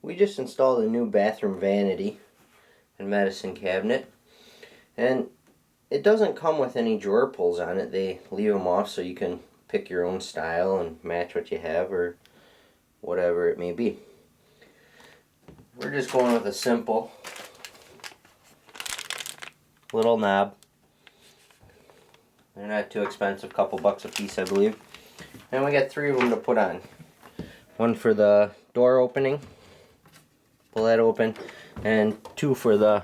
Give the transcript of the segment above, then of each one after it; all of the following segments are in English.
We just installed a new bathroom vanity and medicine cabinet, and it doesn't come with any drawer pulls on it. They leave them off so you can pick your own style and match what you have or whatever it may be. We're just going with a simple little knob. They're not too expensive, couple bucks a piece I believe. And we got 3 of them to put on. One for the door opening, pull that open, and 2 for the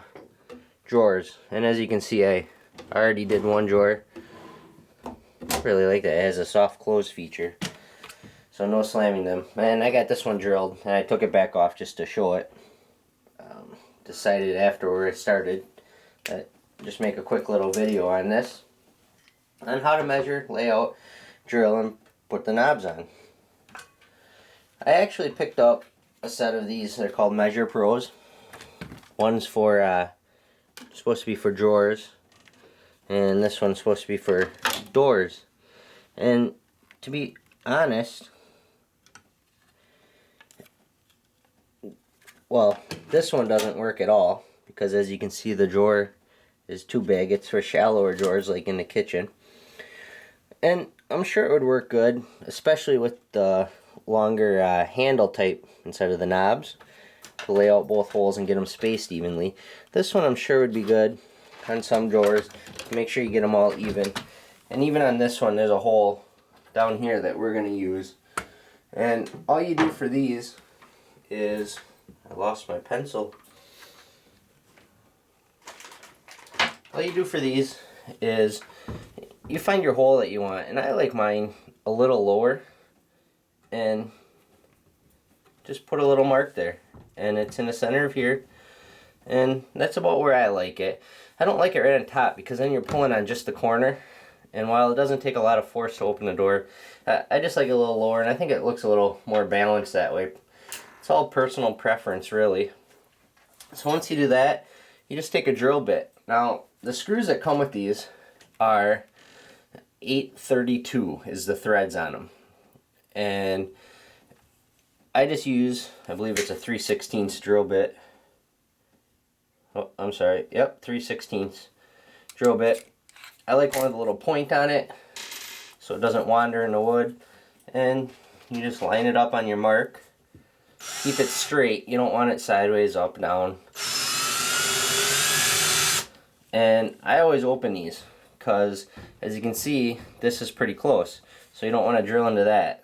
drawers. And as you can see, I already did one drawer. Really like that. It has a soft close feature, so no slamming them. And I got this one drilled, and I took it back off just to show it. Decided after where it started that just make a quick little video on this, on how to measure, lay out, drill, and put the knobs on. I actually picked up a set of these. They're called Measure Pros. One's for supposed to be for drawers, and this one's supposed to be for doors. And to be honest, well, this one doesn't work at all because, as you can see, the drawer is too big. It's for shallower drawers like in the kitchen. And I'm sure it would work good, especially with the longer handle type instead of the knobs, to lay out both holes and get them spaced evenly. This one I'm sure would be good on some drawers to make sure you get them all even. And even on this one, there's a hole down here that we're going to use. And all you do for these is, I lost my pencil. All you do for these is you find your hole that you want, and I like mine a little lower, and just put a little mark there, and it's in the center of here, and that's about where I like it. I don't like it right on top because then you're pulling on just the corner, and while it doesn't take a lot of force to open the door, I just like it a little lower, and I think it looks a little more balanced that way. It's all personal preference, really. So once you do that, you just take a drill bit. Now, the screws that come with these are 832 is the threads on them. And I just use, I believe it's a 3/16 drill bit. Oh, I'm sorry. Yep, 3/16 drill bit. I like one with a little point on it so it doesn't wander in the wood. And you just line it up on your mark. Keep it straight. You don't want it sideways, up, down. And I always open these because, as you can see, this is pretty close. So you don't want to drill into that.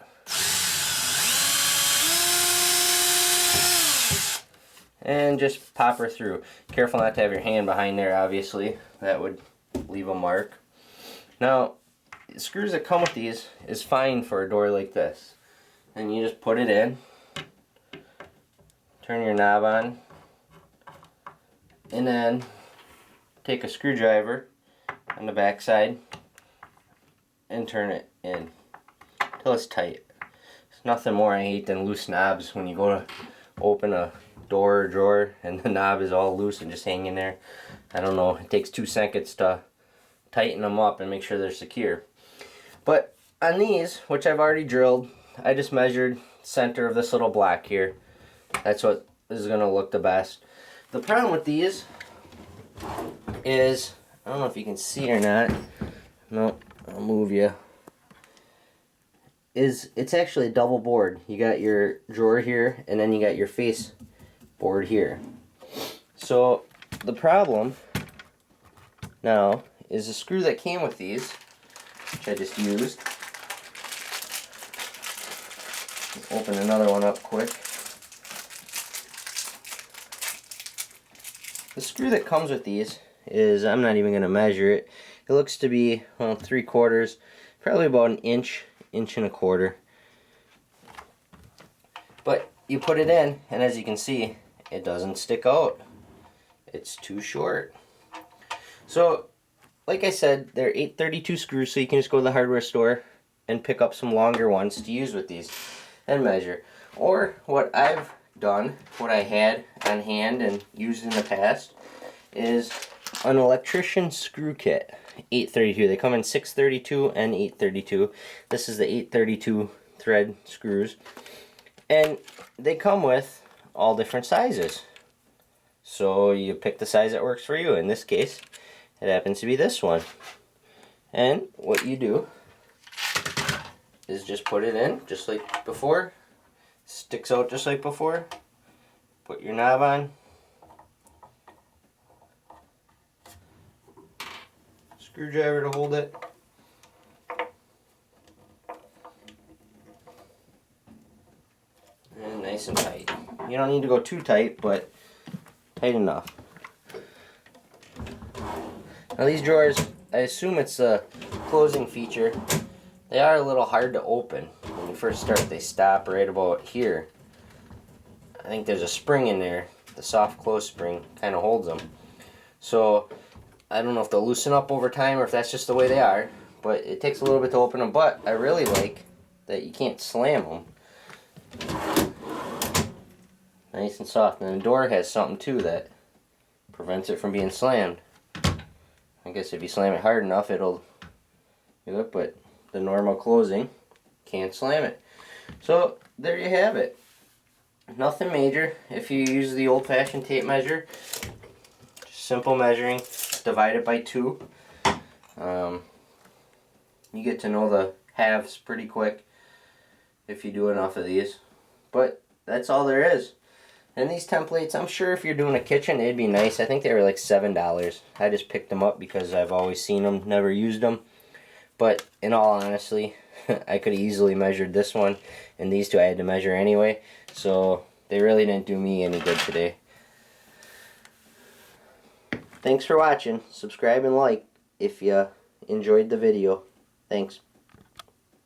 And just pop her through. Careful not to have your hand behind there, obviously. That would leave a mark. Now, the screws that come with these is fine for a door like this. And you just put it in. Turn your knob on, and then take a screwdriver on the back side and turn it in till it's tight. There's nothing more I hate than loose knobs when you go to open a door or drawer and the knob is all loose and just hanging there. I don't know, it takes 2 seconds to tighten them up and make sure they're secure. But on these, which I've already drilled, I just measured the center of this little block here. That's what is going to look the best. The problem with these is, I don't know if you can see or not. No, I'll move you. It's actually a double board. You got your drawer here, and then you got your face board here. So the problem now is the screw that came with these, which I just used. Let's open another one up quick. The screw that comes with these is, I'm not even going to measure it. It looks to be, well, 3/4, probably about an inch, inch and a quarter. But you put it in, and as you can see, it doesn't stick out. It's too short. So, like I said, they're 832 screws, so you can just go to the hardware store and pick up some longer ones to use with these and measure. Or what I've done, what I had on hand and used in the past, is an electrician screw kit. 832. They come in 632 and 832. This is the 832 thread screws. And they come with all different sizes. So you pick the size that works for you. In this case, it happens to be this one. And what you do is just put it in just like before. Sticks out just like before. Put your knob on. Screwdriver to hold it. And nice and tight. You don't need to go too tight, but tight enough. Now these drawers, I assume it's a closing feature. They are a little hard to open. When you first start, they stop right about here. I think there's a spring in there. The soft close spring kind of holds them. So I don't know if they'll loosen up over time or if that's just the way they are. But it takes a little bit to open them. But I really like that you can't slam them. Nice and soft. And the door has something too that prevents it from being slammed. I guess if you slam it hard enough, it'll do it, but the normal closing can't slam it. So there you have it. Nothing major. If you use the old-fashioned tape measure, just simple measuring, divide it by 2. You get to know the halves pretty quick if you do enough of these. But that's all there is. And these templates, I'm sure if you're doing a kitchen, it'd be nice. I think they were like $7. I just picked them up because I've always seen them, never used them. But in all honesty, I could have easily measured this one, and these two I had to measure anyway. So they really didn't do me any good today. Thanks for watching. Subscribe and like if you enjoyed the video. Thanks.